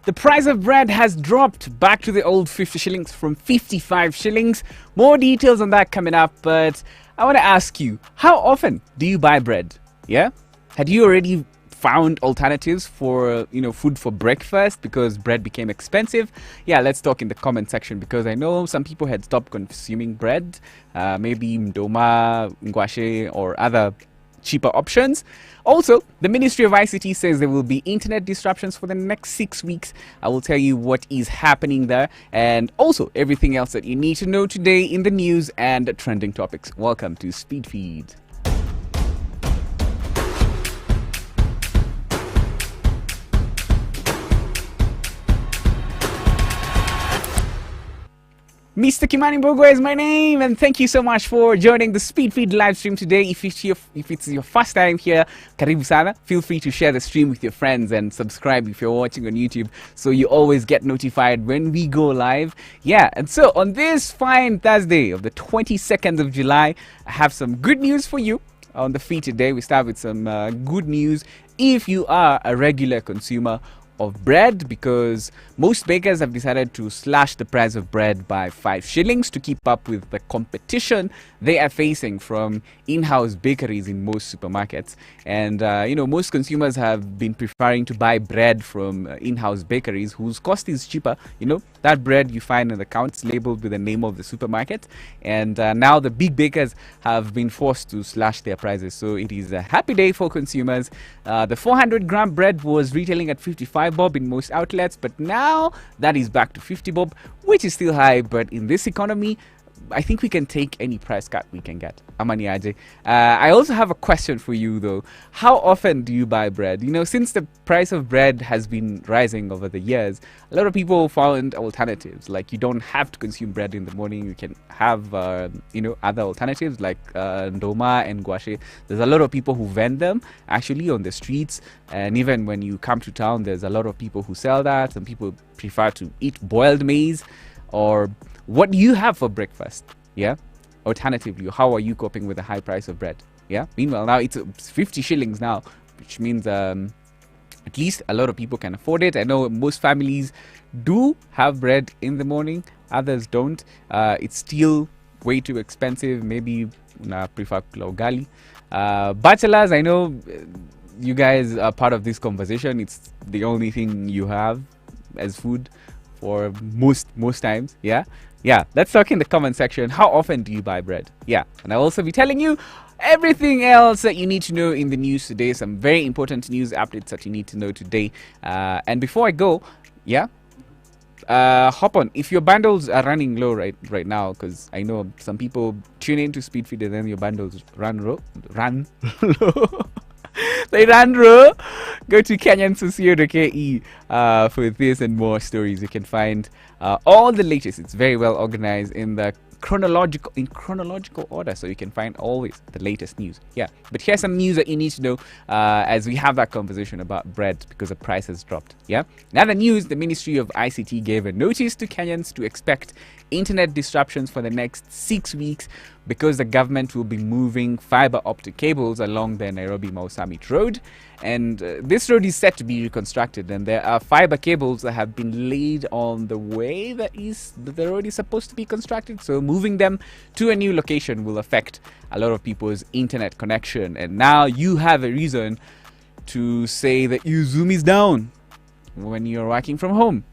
The price of bread has dropped back to the old 50 shillings from 55 shillings. More details on that coming up, but I want to ask you, how often do you buy bread? Yeah? Had you already found alternatives for, food for breakfast because bread became expensive? Yeah, let's talk in the comment section, because I know some people had stopped consuming bread, maybe ndoma, ngwashe, or other cheaper options. Also, the Ministry of ICT says there will be internet disruptions for the next 6 weeks. I will tell you what is happening there, and also everything else that you need to know today in the news and trending topics. Welcome to Speed Feed. Mr. Kimani Mbogwa is my name, and thank you so much for joining the Speed Feed live stream today. If it's your first time here, karibu sana. Feel free to share the stream with your friends and subscribe if you're watching on YouTube, so you always get notified when we go live. Yeah, and so on this fine Thursday of the 22nd of July, I have some good news for you on the feed today. We start with some good news if you are a regular consumer of bread, because most bakers have decided to slash the price of bread by 5 shillings to keep up with the competition they are facing from in-house bakeries in most supermarkets. And most consumers have been preferring to buy bread from in-house bakeries whose cost is cheaper. That bread you find in the counts labeled with the name of the supermarket. And now the big bakers have been forced to slash their prices, so it is a happy day for consumers. The 400-gram bread was retailing at 55 bob in most outlets, but now that is back to 50 bob, which is still high. But in this economy, I think we can take any price cut we can get. Amani Aje. I also have a question for you though. How often do you buy bread? Since the price of bread has been rising over the years, a lot of people found alternatives. Like, you don't have to consume bread in the morning. You can have, other alternatives like ndoma and ngwashe. There's a lot of people who vend them actually on the streets. And even when you come to town, there's a lot of people who sell that. Some people prefer to eat boiled maize. Or what do you have for breakfast? Yeah. Alternatively, how are you coping with the high price of bread? Yeah. Meanwhile, now it's 50 shillings now, which means at least a lot of people can afford it. I know most families do have bread in the morning. Others don't. It's still way too expensive. Maybe prefer ugali. Bachelors, I know you guys are part of this conversation. It's the only thing you have as food for most times. Yeah, let's talk in the comment section. How often do you buy bread? Yeah, and I'll also be telling you everything else that you need to know in the news today. Some very important news updates that you need to know today. And before I go, hop on if your bundles are running low right now, because I know some people tune into Speedfeed and then your bundles run low. They ran low. Go to Kenyans.co.ke for this and more stories. You can find all the latest. It's very well organized in chronological order, so you can find always the latest news. Yeah, but here's some news that you need to know as we have that conversation about bread, because the price has dropped. Yeah, now the news: the Ministry of ICT gave a notice to Kenyans to expect internet disruptions for the next 6 weeks, because the government will be moving fiber optic cables along the Nairobi Mau Summit Road. And this road is set to be reconstructed, and there are fiber cables that have been laid on the way that the road is supposed to be constructed. So moving them to a new location will affect a lot of people's internet connection. And now you have a reason to say that your Zoom is down when you're working from home.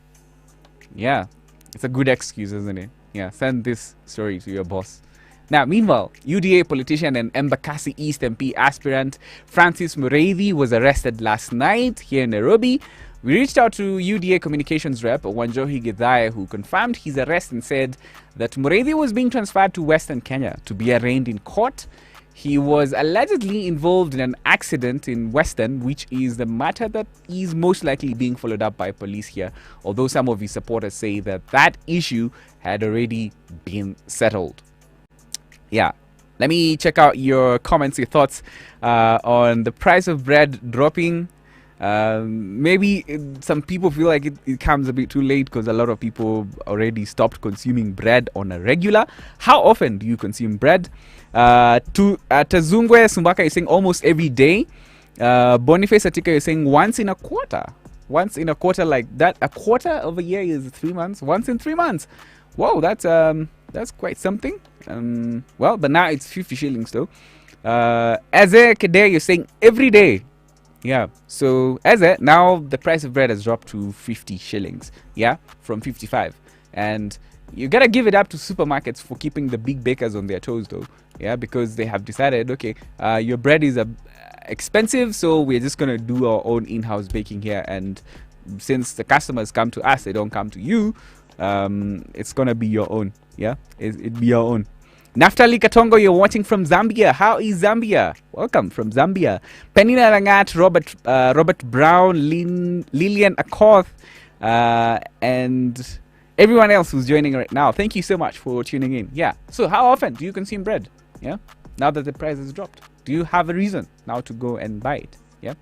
Yeah, it's a good excuse, isn't it? Yeah, send this story to your boss. Now, meanwhile, UDA politician and Embakasi East MP aspirant Francis Mureithi was arrested last night here in Nairobi. We reached out to UDA communications rep Wanjohi Githai, who confirmed his arrest and said that Mureithi was being transferred to Western Kenya to be arraigned in court. He was allegedly involved in an accident in Western, which is the matter that is most likely being followed up by police here, although some of his supporters say that issue had already been settled. Yeah, let me check out your comments, your thoughts on the price of bread dropping. Maybe some people feel like it comes a bit too late because a lot of people already stopped consuming bread on a regular. How often do you consume bread? Tazungwe Sumbaka is saying almost every day. Boniface Atika is saying once in a quarter. once in a quarter like that. A quarter of a year is 3 months. Once in 3 months. Whoa, that's quite something. Well, but now it's 50 shillings though. As a Kedere, you're saying every day. Yeah, so as a now the price of bread has dropped to 50 shillings. Yeah, from 55. And you gotta give it up to supermarkets for keeping the big bakers on their toes though. Yeah, because they have decided, okay, your bread is expensive, so we're just gonna do our own in-house baking here. And since the customers come to us, they don't come to you, it's gonna be your own. Yeah, it'd be your own. Naftali Katongo, you're watching from Zambia. How is Zambia? Welcome from Zambia. Penina Rangat, Robert Brown, Lillian Akoth, and everyone else who's joining right now. Thank you so much for tuning in. Yeah. So how often do you consume bread? Yeah. Now that the price has dropped, do you have a reason now to go and buy it? Yeah.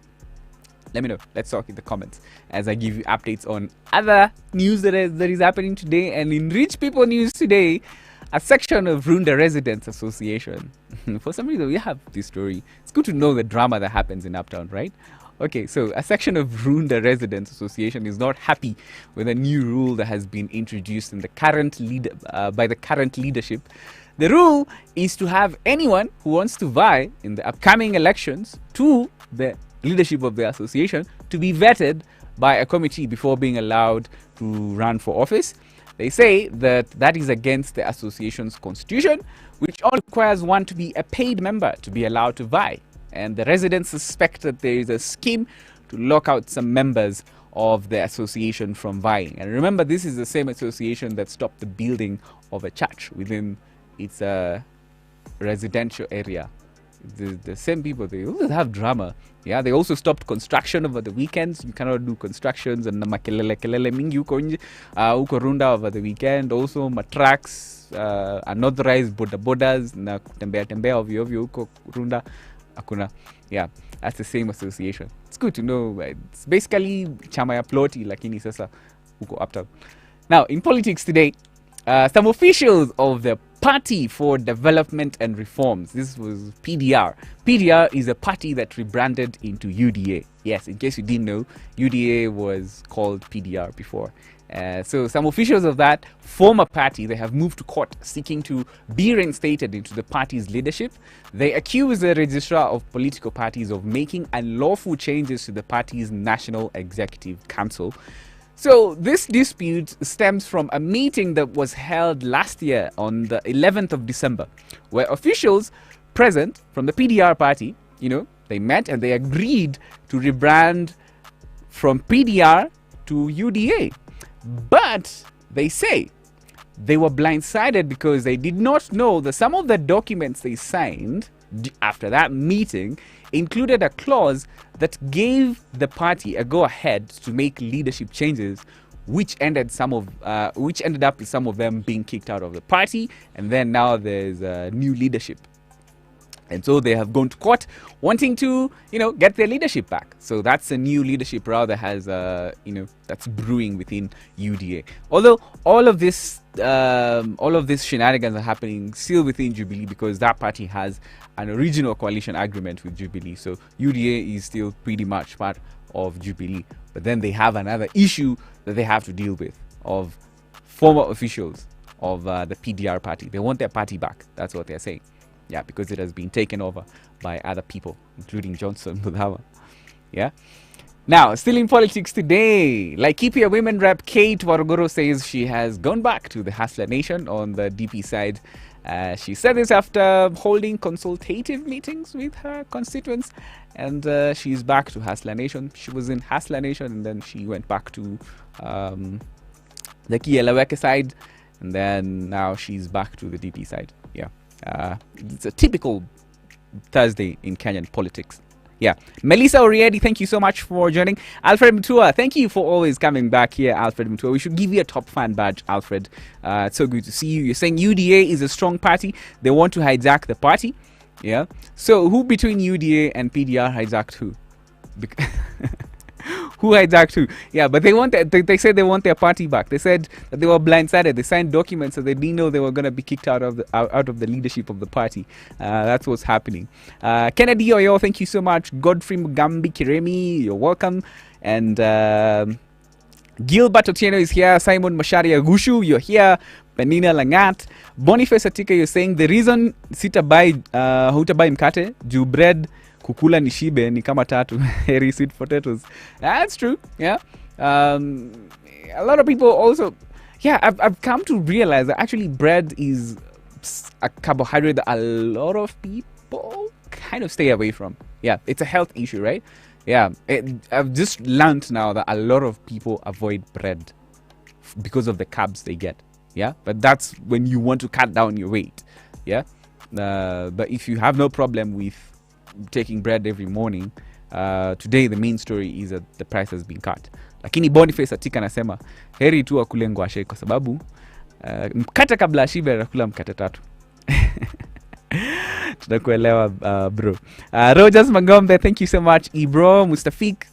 Let me know. Let's talk in the comments as I give you updates on other news that is happening today. And in Rich People News today, a section of Runda Residents Association. For some reason, we have this story. It's good to know the drama that happens in Uptown, right? Okay, so a section of Runda Residents Association is not happy with a new rule that has been introduced in the by the current leadership. The rule is to have anyone who wants to vie in the upcoming elections to the leadership of the association to be vetted by a committee before being allowed to run for office. They say that is against the association's constitution, which only requires one to be a paid member to be allowed to vie. And the residents suspect that there is a scheme to lock out some members of the association from vying. And remember, this is the same association that stopped the building of a church within its residential area. The same people, they always have drama. Yeah, they also stopped construction over the weekends. You cannot do constructions and makelele mingi uko Runda over the weekend. Also matraks, unauthorized bodas na kutembea ovyo uko Runda akuna. Yeah, that's the same association. It's good to know. It's basically chama ya ploti lakini sasa uko Uptown. Now, in politics today, some officials of the Party for Development and Reforms. This was PDR. PDR is a party that rebranded into UDA. Yes, in case you didn't know, UDA was called PDR before. So some officials of that former party, they have moved to court seeking to be reinstated into the party's leadership. They accuse the registrar of political parties of making unlawful changes to the party's National Executive Council. So this dispute stems from a meeting that was held last year on the 11th of December, where officials present from the PDR party, they met and they agreed to rebrand from PDR to UDA. But they say they were blindsided because they did not know that some of the documents they signed after that meeting included a clause that gave the party a go-ahead to make leadership changes, which ended up with some of them being kicked out of the party, and then now there's new leadership. And so they have gone to court wanting to, get their leadership back. So that's a new leadership row that has, that's brewing within UDA. Although all of this shenanigans are happening still within Jubilee because that party has an original coalition agreement with Jubilee. So UDA is still pretty much part of Jubilee. But then they have another issue that they have to deal with of former officials of the PDR party. They want their party back. That's what they're saying. Yeah, because it has been taken over by other people, including Johnson Mudhawa. Yeah. Now, still in politics today, Laikipia women rep Kate Warugoro says she has gone back to the Hustler Nation on the DP side. She said this after holding consultative meetings with her constituents, and she's back to Hustler Nation. She was in Hustler Nation, and then she went back to the Kieleweke side, and then now she's back to the DP side. Yeah. It's a typical Thursday in Kenyan politics. Yeah. Melissa Oriedi, thank you so much for joining. Alfred Mutua, thank you for always coming back here, Alfred Mutua. We should give you a top fan badge, Alfred. It's so good to see you. You're saying UDA is a strong party. They want to hijack the party. Yeah. So who between UDA and PDR hijacked who? Who hijacked who? Yeah, but they said they want their party back. They said that they were blindsided. They signed documents so they didn't know they were going to be kicked out of the leadership of the party. That's what's happening. Kennedy Oyo, thank you so much. Godfrey Mugambi Kiremi, you're welcome. And Gilbert Otieno is here. Simon Masharia Gushu, you're here. Penina Langat. Boniface Atika, you're saying the reason hutabai mkate juu bread kukula nishibe ni kama tatu. Hairy sweet potatoes. That's true. Yeah. A lot of people also, yeah, I've come to realize that actually bread is a carbohydrate that a lot of people kind of stay away from. Yeah, it's a health issue, right? Yeah, I've just learned now that a lot of people avoid bread because of the carbs they get. Yeah, but that's when you want to cut down your weight. Yeah, but if you have no problem with taking bread every morning, today the main story is that the price has been cut. Lakini Boniface Atika nasema heri tu akule ngwashe kwa sababu mkate kabla ashibe anakula mkate tatu. Tunakuelewa bro. Rogers Magombe, thank you so much. Ibro Mustafik.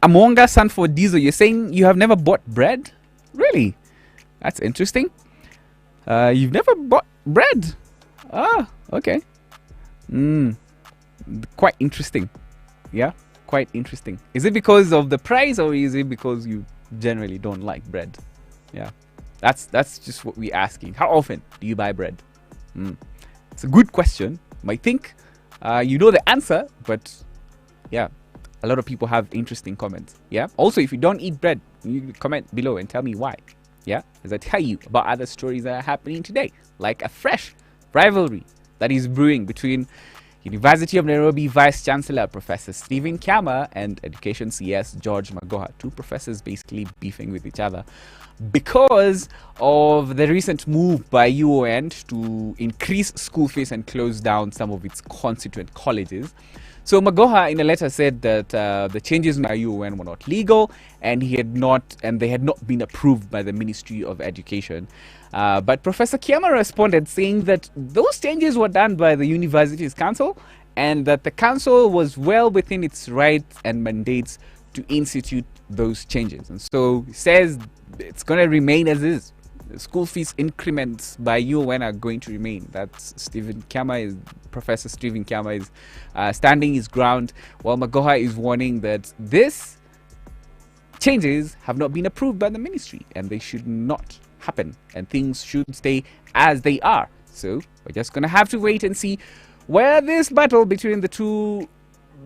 Amonga Sanford Diesel, you're saying you have never bought bread? Really? That's interesting. You've never bought bread? Ah, okay. Quite interesting. Yeah, quite interesting. Is it because of the price or is it because you generally don't like bread? Yeah, that's just what we're asking. How often do you buy bread? It's a good question. Might think you know the answer, but yeah, a lot of people have interesting comments. Yeah. Also, if you don't eat bread, you comment below and tell me why. Yeah, as I tell you about other stories that are happening today, like a fresh rivalry that is brewing between University of Nairobi Vice Chancellor Professor Stephen Kiama and Education CS George Magoha, two professors basically beefing with each other because of the recent move by UON to increase school fees and close down some of its constituent colleges. So Magoha in a letter said that the changes by UON were not legal and they had not been approved by the Ministry of Education. But Professor Kiama responded saying that those changes were done by the university's council and that the council was well within its rights and mandates to institute those changes. And so he says it's going to remain as is. The school fees increments by UON are going to remain. That's Professor Stephen Kiama is standing his ground, while Magoha is warning that this changes have not been approved by the ministry and they should not happen and things should stay as they are. So we're just gonna have to wait and see where this battle between the two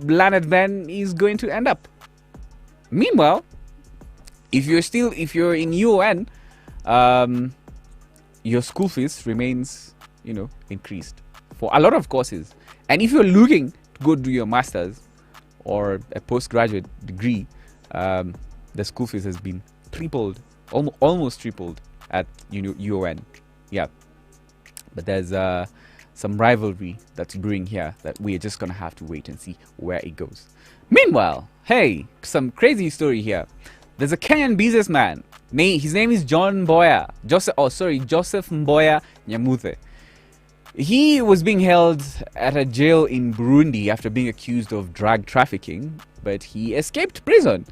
learned men is going to end up. Meanwhile, if you're in UON, your school fees remains, increased for a lot of courses. And if you're looking to go do your master's or a postgraduate degree, the school fees has been tripled, almost tripled at UON. Yeah, but there's some rivalry that's brewing here that we're just gonna have to wait and see where it goes. Meanwhile, hey, some crazy story here. There's a Kenyan businessman. His name is Joseph Mboya Nyamuthe. He was being held at a jail in Burundi after being accused of drug trafficking, but he escaped prison.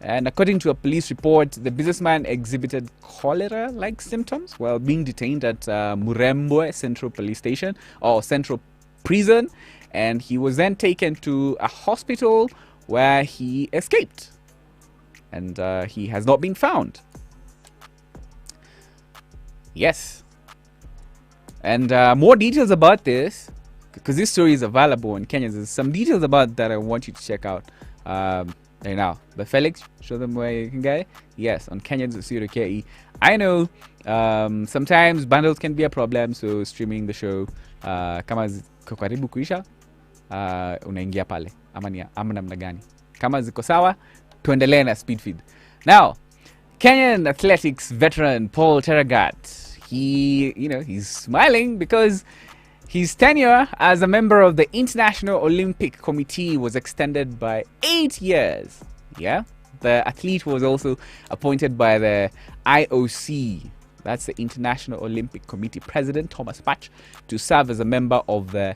And according to a police report, the businessman exhibited cholera-like symptoms while being detained at Murembwe Central Police Station or Central Prison, and he was then taken to a hospital where he escaped. And he has not been found. Yes. And more details about this, because this story is available on Kenyans. There's some details about that I want you to check out right now. But Felix, show them where you can get it. Yes, on Kenyans.co.ke. I know sometimes bundles can be a problem, so streaming the show kama ziko karibu kuisha unaingia pale ama namna gani. Kama ziko sawa, tuendelee na speed feed. Now, Kenyan athletics veteran Paul Terragat, he's smiling because his tenure as a member of the International Olympic Committee was extended by 8 years. Yeah, the athlete was also appointed by the IOC, that's the International Olympic Committee President Thomas Bach, to serve as a member of the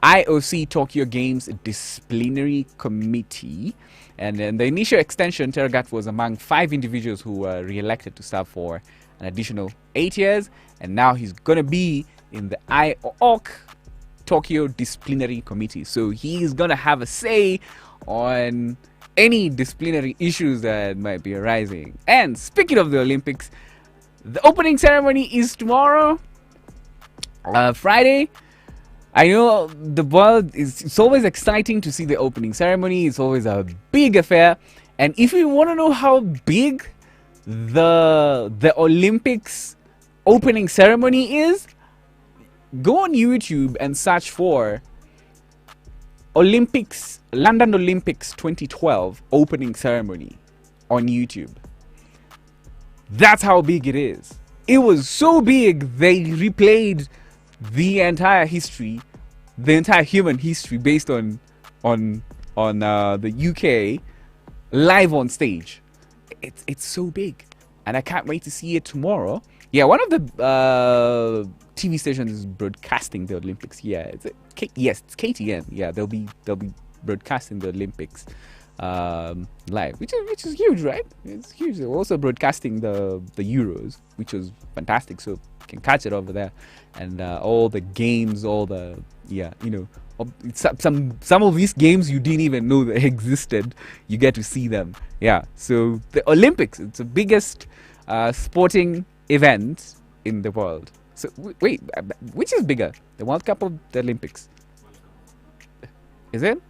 IOC Tokyo Games Disciplinary Committee. And in the initial extension, Terragat was among 5 individuals who were re-elected to serve for an additional 8 years. And now he's going to be in the IOC Tokyo Disciplinary Committee. So he's gonna have a say on any disciplinary issues that might be arising. And speaking of the Olympics, the opening ceremony is tomorrow, Friday. I know the world it's always exciting to see the opening ceremony. It's always a big affair. And if you want to know how big the Olympics opening ceremony is, go on YouTube and search for London Olympics 2012 opening ceremony on YouTube. That's how big it is. It was so big they replayed the entire history, the entire human history based on the UK live on stage. It's so big, and I can't wait to see it tomorrow. Yeah, one of the TV stations is broadcasting the Olympics. Yeah, it's KTN. Yeah, they'll be broadcasting the Olympics live, which is huge, right? It's huge. They're also broadcasting the Euros, which was fantastic. So you can catch it over there, and all the games, all the some of these games you didn't even know they existed. You get to see them. Yeah. So the Olympics, it's the biggest sporting event in the world. So wait, which is bigger, the World Cup or the Olympics? Is it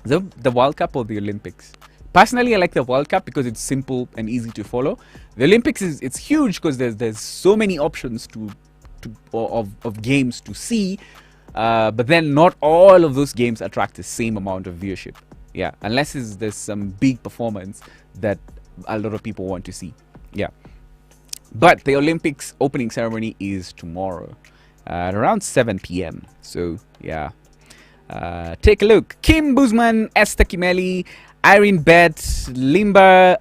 the World Cup or the Olympics? Personally, I like the World Cup because it's simple and easy to follow. The Olympics it's huge because there's so many options of games to see, but then not all of those games attract the same amount of viewership. Yeah, unless there's some big performance that a lot of people want to see. Yeah. But the Olympics opening ceremony is tomorrow at around 7 p.m. So, yeah. Take a look. Kim Buzman, Esther Kimeli, Irene Bet, Limba.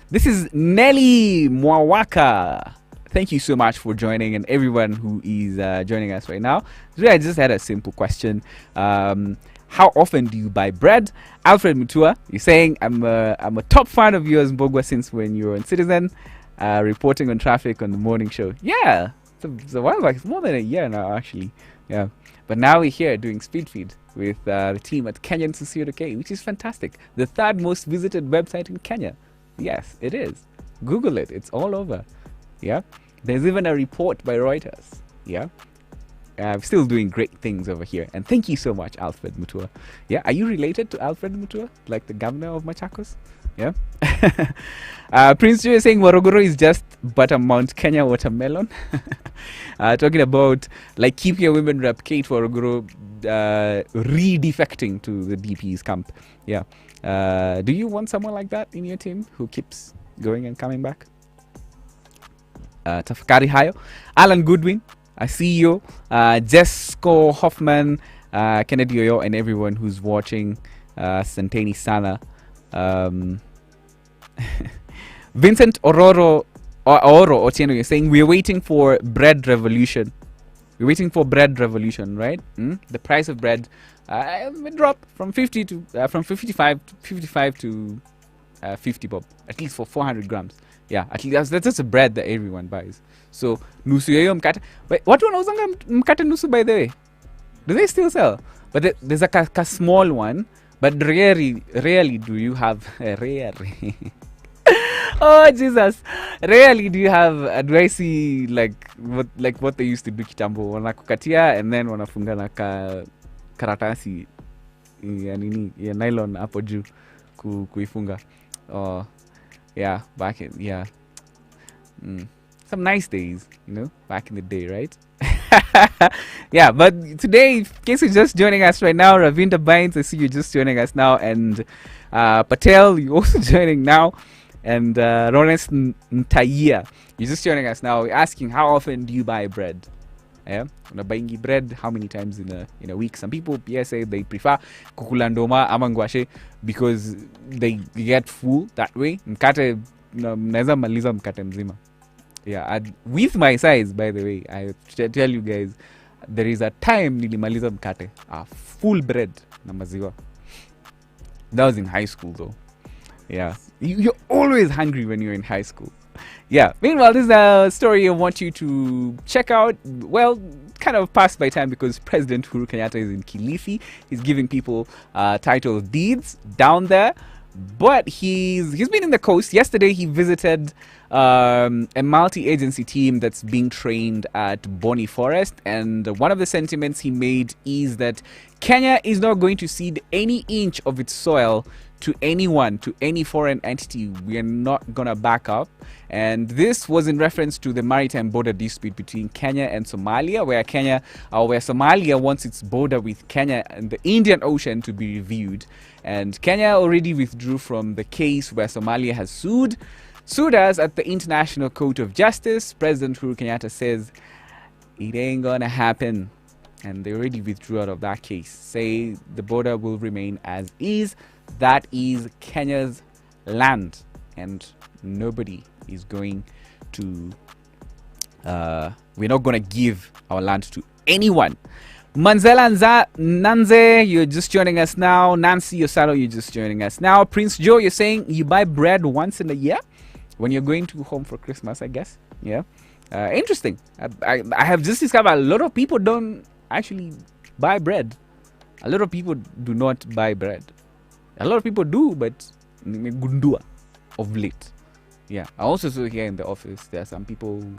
This is Nelly Mwawaka. Thank you so much for joining, and everyone who is joining us right now. So I just had a simple question. How often do you buy bread? Alfred Mutua, you're saying, I'm a top fan of yours, Mbogwa, since when you were in Citizen. Reporting on traffic on the morning show. Yeah, it's a while back. It's more than a year now, actually. Yeah, but now we're here doing Speed Feed with the team at Kenyans.co.ke, which is fantastic. The third most visited website in Kenya. Yes, it is. Google it. It's all over. Yeah, there's even a report by Reuters. Yeah, I'm still doing great things over here. And thank you so much, Alfred Mutua. Yeah, are you related to Alfred Mutua, like the governor of Machakos? Yeah. Prince Joe is saying Morogoro is just but a Mount Kenya watermelon. Talking about like keep your women rep Kate Morogoro re-defecting to the DP's camp. Yeah. Do you want someone like that in your team who keeps going and coming back? Tafakari Hayo, Alan Goodwin, I see you, Jesco Hoffman, Kennedy Oyo, and everyone who's watching. Santeni Sana. Vincent Oro Otieno, you're saying we're waiting for bread revolution. We're waiting for bread revolution, right? The price of bread drop from 55 to 50 bob, at least for 400 grams. Yeah, at least that's just a bread that everyone buys. So nusu yoyo mkate. But what one wanauzanga mkate nusu, by the way? Do they still sell? But there's a small one. But rarely do you have rarely. Oh Jesus! Rarely do you have. Do I see like what they used to do kitambo? Wanakukatia and then wanafunga na karatasi ya nini ya nylon hapo juu kuifunga. Oh yeah, back in some nice days, back in the day, right? Yeah, but today, in case you're just joining us right now, Ravinda Bynes, I see you just joining us now, and Patel, you're also joining now, and Lawrence Ntaiya, you're just joining us now. We're asking, how often do you buy bread? Yeah, buying bread how many times in a week? Some people say they prefer kukulandoma ama ngwashe because they get full that way. Mkate mnaweza maliza mkate mzima. Yeah, with my size, by the way, I tell you guys, there is a time nilimaliza mkate, a full bread na maziwa. That was in high school though. Yeah, you're always hungry when you're in high school. Yeah, meanwhile, this is a story I want you to check out. Well, kind of passed by time because President Uhuru Kenyatta is in Kilifi. He's giving people title deeds down there. But he's been in the coast. Yesterday he visited a multi-agency team that's being trained at Boni Forest, and one of the sentiments he made is that Kenya is not going to cede any inch of its soil to anyone, to any foreign entity. We are not gonna back up. And this was in reference to the maritime border dispute between Kenya and Somalia, where Somalia wants its border with Kenya and the Indian Ocean to be reviewed. And Kenya already withdrew from the case where Somalia has sued us at the International Court of Justice. President Uhuru Kenyatta says it ain't gonna happen, and they already withdrew out of that case. Say the border will remain as is. That is Kenya's land, and nobody is going to we're not going to give our land to anyone. Manzela Nanze, you're just joining us now. Nancy Osalo, you're just joining us now. Prince Joe, you're saying you buy bread once in a year when you're going to home for Christmas, I guess. Yeah. Interesting. I have just discovered a lot of people don't actually buy bread. A lot of people do not buy bread. A lot of people do, but gundua of late. Yeah. I also saw here in the office there are some people who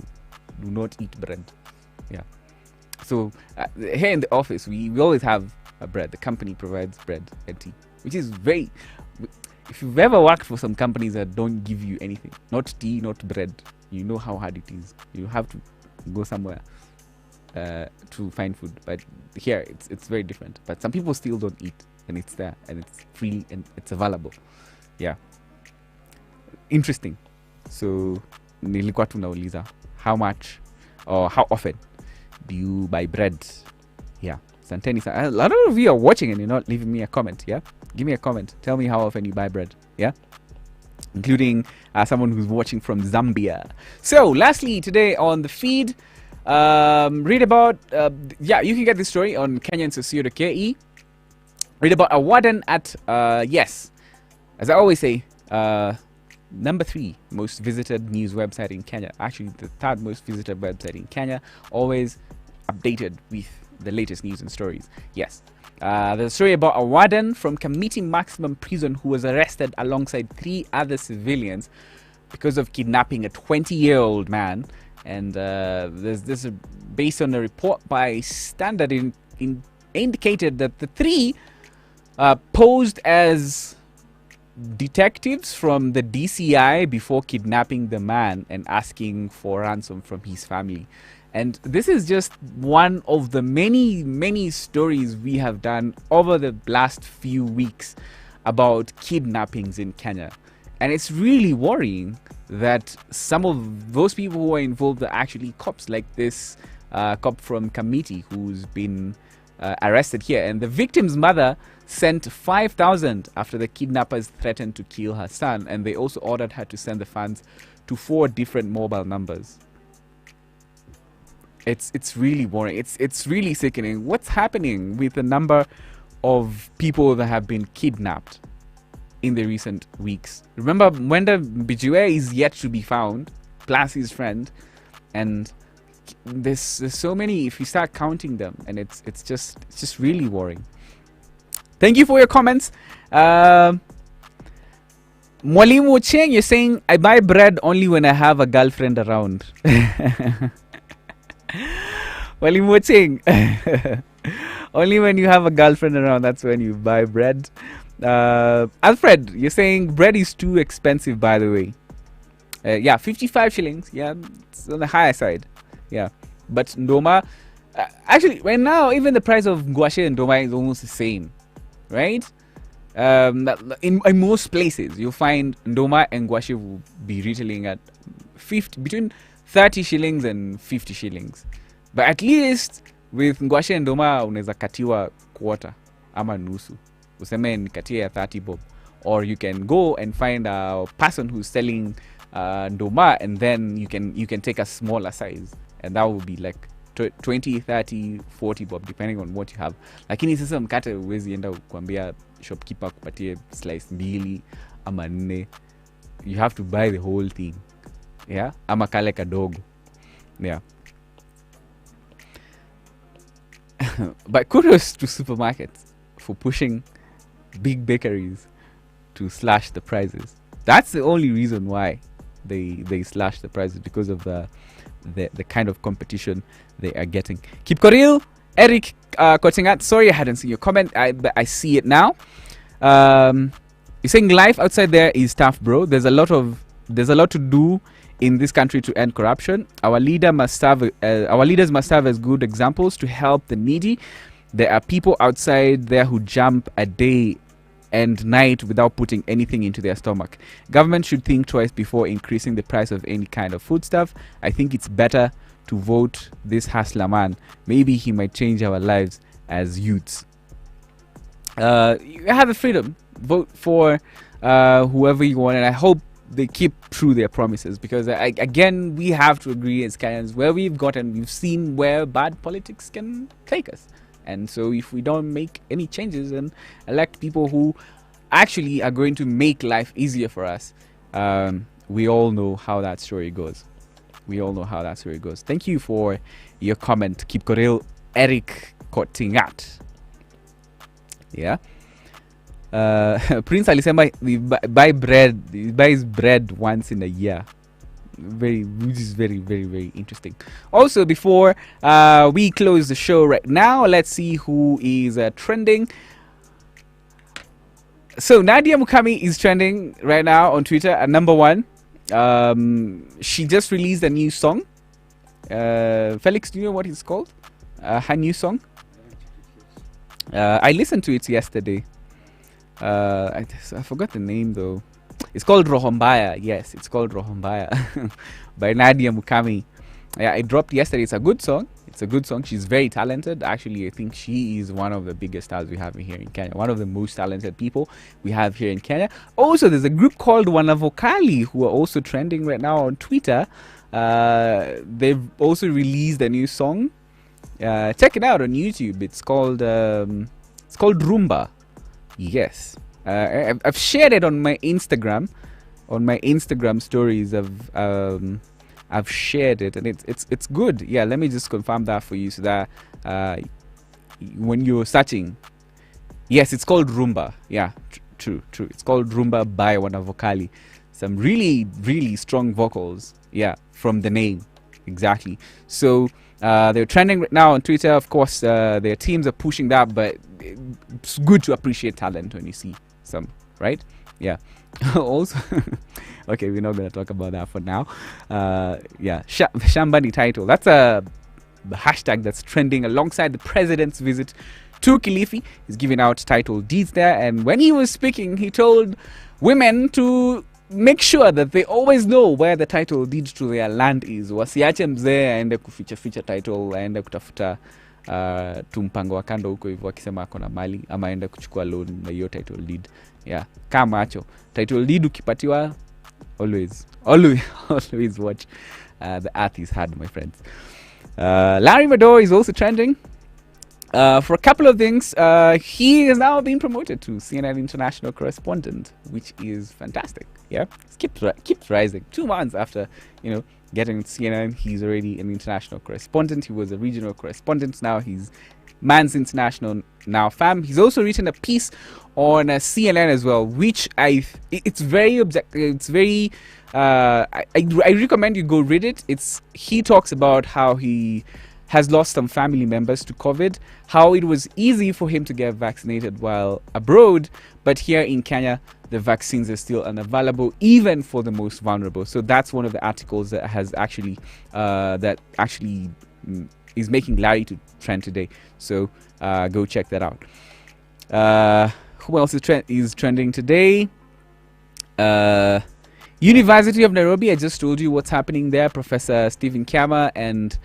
do not eat bread. Yeah. So here in the office we always have a bread. The company provides bread and tea, which is very. If you've ever worked for some companies that don't give you anything, not tea, not bread, you know how hard it is. You have to go somewhere to find food. But here it's very different. But some people still don't eat, and it's there, and it's free, and it's available. Yeah. Interesting. So nilikuwa tunauliza how much or how often do you buy bread? Yeah. Santeni, a lot of you are watching and you're not leaving me a comment. Yeah. Give me a comment. Tell me how often you buy bread. Yeah. Including someone who's watching from Zambia. So lastly today on the feed, read about you can get this story on Kenyans.co.ke. Read about a warden at yes, as I always say, number 3 most visited news website in Kenya. Actually the 3rd most visited website in Kenya, always updated with the latest news and stories. Yes. There's a story about a warden from Kamiti Maximum Prison who was arrested alongside 3 other civilians because of kidnapping a 20-year-old man. And this is based on a report by Standard indicated that the 3 posed as detectives from the DCI before kidnapping the man and asking for ransom from his family. And this is just one of the many stories we have done over the last few weeks about kidnappings in Kenya. And it's really worrying that some of those people who are involved are actually cops, like this cop from Kamiti who's been arrested here. And the victim's mother sent 5,000 after the kidnappers threatened to kill her son, and they also ordered her to send the funds to 4 different mobile numbers. It's really worrying. It's really sickening. What's happening with the number of people that have been kidnapped in the recent weeks? Remember, Mwenda Bijue is yet to be found, plus his friend, and there's so many. If you start counting them, and it's just really worrying. Thank you for your comments. Mwalimu Cheng, you're saying I buy bread only when I have a girlfriend around. Mwalimu Cheng, only when you have a girlfriend around, that's when you buy bread. Alfred, you're saying bread is too expensive, by the way. Yeah, 55 shillings. Yeah, it's on the higher side. Yeah, but ndoma, actually right now even the price of ngwashe and ndoma is almost the same, right? In most places you'll find ndoma and ngwashe will be retailing at between 30 shillings and 50 shillings, but at least with ngwashe and ndoma unaweza katiwa quarter ama nusu, useme nikatie ya 30 bob, or you can go and find a person who's selling ndoma, and then you can take a smaller size, and that will be like 20, 30, 40 bob depending on what you have. Lakini sasa mkate uwezi enda kuambia shopkeeper kupatie slice 2 ama 4. You have to buy the whole thing. Yeah, ama kale kadogo. Yeah. But kudos to supermarkets for pushing big bakeries to slash the prices. That's the only reason why they slash the prices, because of the kind of competition they are getting. Keep Koril, Eric Kotingat. Sorry, I hadn't seen your comment. But I see it now. You're saying life outside there is tough, bro. There's a lot to do in this country to end corruption. Our leaders must serve as good examples to help the needy. There are people outside there who jump a day and night without putting anything into their stomach. Government should think twice before increasing the price of any kind of foodstuff. I think it's better to vote this hustler man. Maybe he might change our lives as youths. You have the freedom. Vote for whoever you want, and I hope they keep true their promises, because again, we have to agree as Kenyans, where we've seen where bad politics can take us. And so if we don't make any changes and elect people who actually are going to make life easier for us, we all know how that story goes. Thank you for your comment. Keep Koril, Eric Kotingat. Yeah. Prince alisema he buys bread once in a year, which is very, very, very interesting. Also, before we close the show right now, let's see who is trending. So Nadia Mukami is trending right now on Twitter at number 1. She just released a new song. Felix, do you know what it's called? Her new song. I listened to it yesterday. I forgot the name though. It's called Rohombaya. Yes, it's called Rohombaya by Nadia Mukami. Yeah, it dropped yesterday. It's a good song. She's very talented. Actually, I think she is one of the biggest stars we have here in Kenya. One of the most talented people we have here in Kenya. Also, there's a group called Wanavokali who are also trending right now on Twitter. They've also released a new song. Check it out on YouTube. It's called Rumba. Yes. I've shared it on my Instagram. On my Instagram stories, I've shared it, and it's good. Yeah, let me just confirm that for you, so that when you're searching, yes, it's called Rumba. Yeah, true. It's called Rumba by Wanavokali. Some really, really strong vocals. Yeah, from the name, exactly. So they're trending right now on Twitter. Of course, their teams are pushing that, but it's good to appreciate talent when you see some, right? Yeah. Also, okay, we're not going to talk about that for now. Yeah, Shambani title. That's a hashtag that's trending alongside the president's visit to Kilifi. He's giving out title deeds there, and when he was speaking, he told women to make sure that they always know where the title deed to their land is. Wasiache mzee aende kuficha title, aende kutafuta tumpango wa kando huko hivyo akisema ako na mali, ama aende kuchukua loan na hiyo title deed. Yeah, kama acho title deed ukipatiwa, always watch. The earth is hard, my friends. Larry Madowo is also trending for a couple of things. He has now been promoted to CNN international correspondent, which is fantastic. Yeah, keeps rising. 2 months after getting CNN, he's already an international correspondent. He was a regional correspondent. Now he's Man's International now, fam. He's also written a piece on CNN as well, which it's very objective. It's very I recommend you go read it. He talks about how he has lost some family members to COVID, how it was easy for him to get vaccinated while abroad, but here in Kenya the vaccines are still unavailable even for the most vulnerable. So that's one of the articles that has actually is making Larry to trend today. So go check that out. Who else is trending today? University of Nairobi. I just told you what's happening there. Professor Stephen Kiama and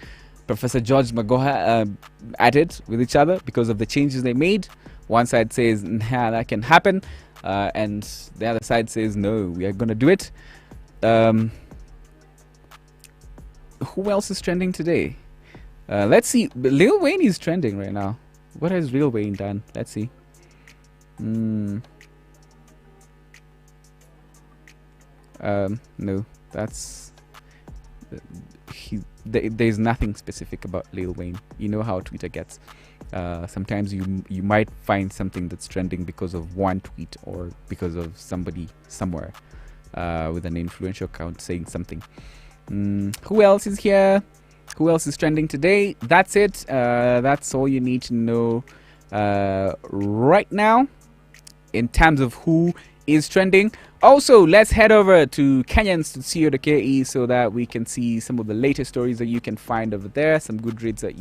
Professor George Magoha at it with each other because of the changes they made. One side says, nah, that can happen. And the other side says, no, we are going to do it. Who else is trending today? Let's see. Lil Wayne is trending right now. What has Lil Wayne done? Let's see. No, that's there's nothing specific about Lil Wayne. You know how Twitter gets. Sometimes you might find something that's trending because of one tweet or because of somebody somewhere with an influential account saying something. Who else is here? Who else is trending today? That's it. That's all you need to know right now in terms of who is trending. Also, let's head over to Kenyans.co.ke so that we can see some of the latest stories that you can find over there. Some good reads that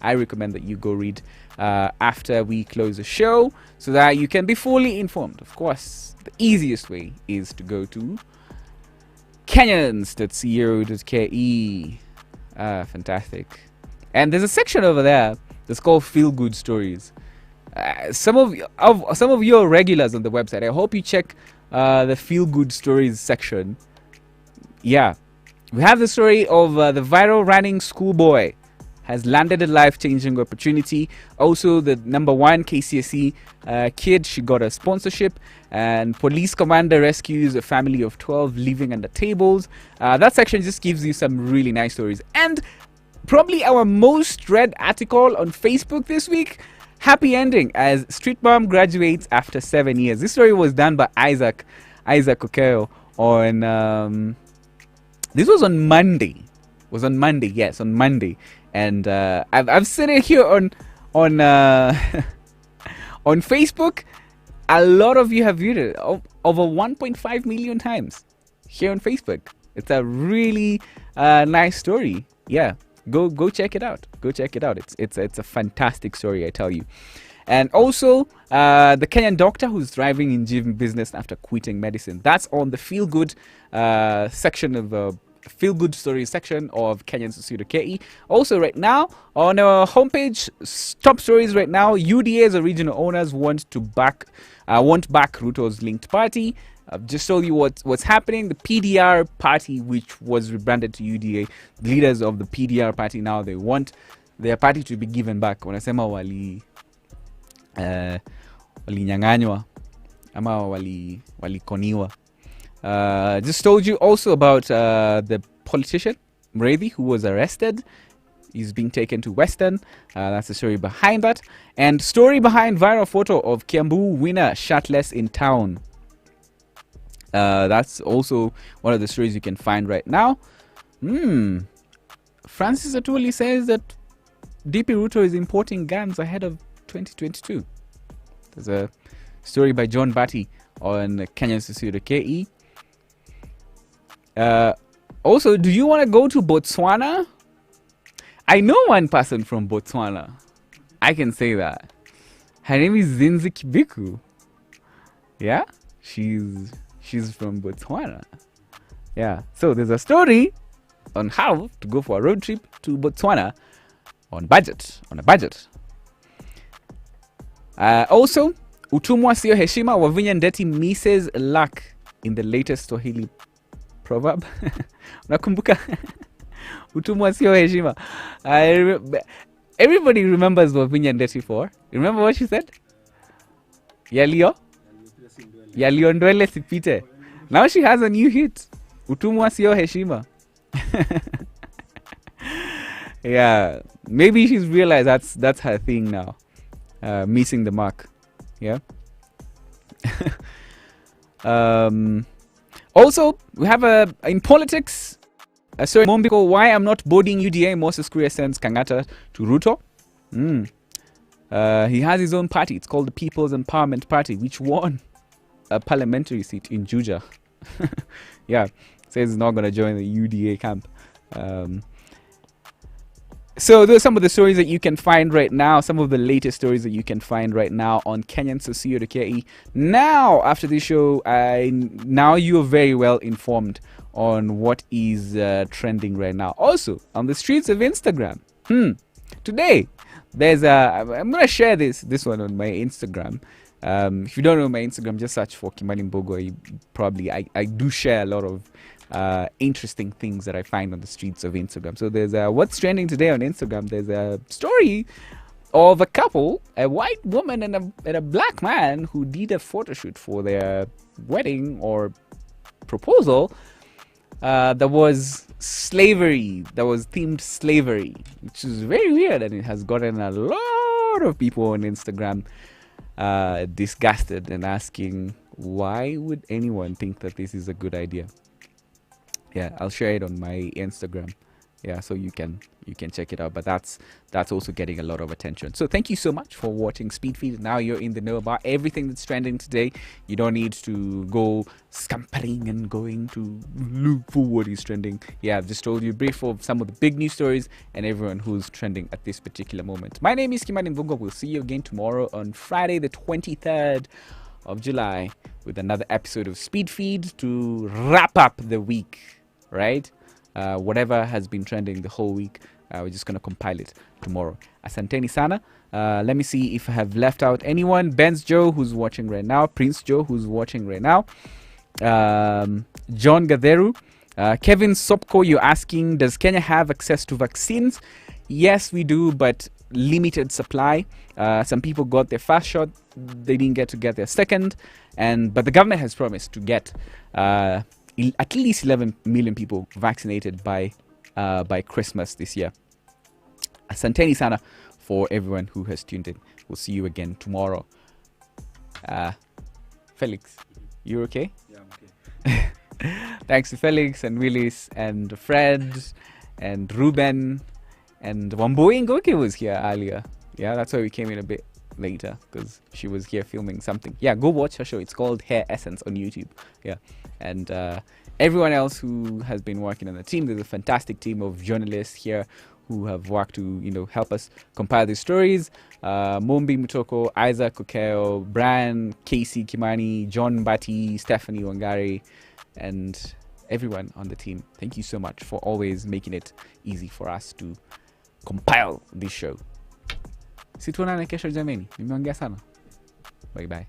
I recommend that you go read after we close the show so that you can be fully informed. Of course, the easiest way is to go to Kenyans.co.ke. Fantastic. And there's a section over there that's called Feel Good Stories. Some of your regulars on the website, I hope you check the Feel Good Stories section. Yeah, we have the story of the viral running schoolboy has landed a life-changing opportunity. Also, the number 1 KCSE kid, she got a sponsorship, and police commander rescues a family of 12 living under tables. That section just gives you some really nice stories. And probably our most read article on Facebook this week, happy ending as street mom graduates after 7 years. This story was done by Isaac Okeo on this was on Monday. Yes, on Monday. And I've seen it here on on Facebook. A lot of you have viewed it over 1.5 million times here on Facebook. It's a really nice story. Yeah. Go check it out. It's a fantastic story, I tell you. And also, the Kenyan doctor who's thriving in gym business after quitting medicine. That's on the feel good section of the feel good stories section of Kenyans.co.ke. Also, right now on our homepage, top stories right now. UDA's original owners want back Ruto's linked party. I've just told you what's happening. The PDR party, which was rebranded to UDA, leaders of the PDR party now, they want their party to be given back. Wanasema walinyang'anywa ama walikoniwa. Just told you also about the politician Mreithi, who was arrested. He's being taken to Western. That's the story behind that. And story behind viral photo of Kiambu winner shirtless in town. That's also one of the stories you can find right now. Francis Atuli says that DP Ruto is importing guns ahead of 2022. There's a story by John Batty on Kenyans.co.ke. Also, do you want to go to Botswana? I know one person from Botswana. I can say that. Her name is Zinzi Kibiku. Yeah? She's from Botswana. Yeah. So there's a story on how to go for a road trip to Botswana on a budget. Also, utumwa sio heshima, Wavinya Ndeti misses luck in the latest Swahili proverb. Unakumbuka? Utumwa sio heshima. Everybody remembers Wavinya Ndeti for. Remember what she said? Yaliyo ndwele sipite. Now she has a new hit. Utumwa sio heshima. Yeah, maybe she's realized that's her thing now. Missing the mark. Yeah. Also, we have in politics. Sorry, Mombiko, why I'm not boarding UDA. Moses Kuria sends Kenyatta to Ruto. He has his own party. It's called the People's Empowerment Party, which won a parliamentary seat in Juja. Yeah, says he's not going to join the UDA camp. So those are some of the stories that you can find right now, some of the latest stories that you can find right now on Kenyans.co.ke. Now, after this show, now you're very well informed on what is trending right now. Also, on the streets of Instagram. Today, there's I'm going to share this one on my Instagram. If you don't know my Instagram, just search for Kimani Mbogo. I do share a lot of interesting things that I find on the streets of Instagram. So there's what's trending today on Instagram. There's a story of a couple, a white woman and a black man, who did a photo shoot for their wedding or proposal that was slavery that was themed slavery, which is very weird, and it has gotten a lot of people on Instagram disgusted and asking, why would anyone think that this is a good idea? Yeah, I'll share it on my Instagram. Yeah, so you can check it out. But that's also getting a lot of attention. So thank you so much for watching Speedfeed. Now you're in the know about everything that's trending today. You don't need to go scampering and going to look for what is trending. Yeah, I've just told you a brief of some of the big news stories and everyone who's trending at this particular moment. My name is Kenyatta. We'll see you again tomorrow on Friday the 23rd of July with another episode of Speedfeed to wrap up the week, right? Whatever has been trending the whole week, we're just going to compile it tomorrow. Asanteni sana. Let me see if I have left out anyone. Benz Joe, who's watching right now. Prince Joe, who's watching right now. John Gatheru. Kevin Sopko, you're asking, does Kenya have access to vaccines? Yes, we do, but limited supply. Some people got their first shot. They didn't get their second. But the government has promised to get at least 11 million people vaccinated by Christmas this year. Asanteni sana for everyone who has tuned in. We'll see you again tomorrow. Felix, you okay? Yeah, I'm okay. Thanks to Felix and Willis and Fred and Ruben and Wambui Ngoke was here earlier. Yeah, that's why we came in a bit later, because she was here filming something. Yeah, go watch her show. It's called Hair Essence on YouTube. Yeah, and everyone else who has been working on the team. There's a fantastic team of journalists here who have worked to help us compile these stories. Mombi Mutoko, Isaac Kokeo, Brian, Casey Kimani, John Bati, Stephanie Wangari, and everyone on the team. Thank you so much for always making it easy for us to compile this show. Situonane kesho jameni. Nimeongea sana. Bye bye.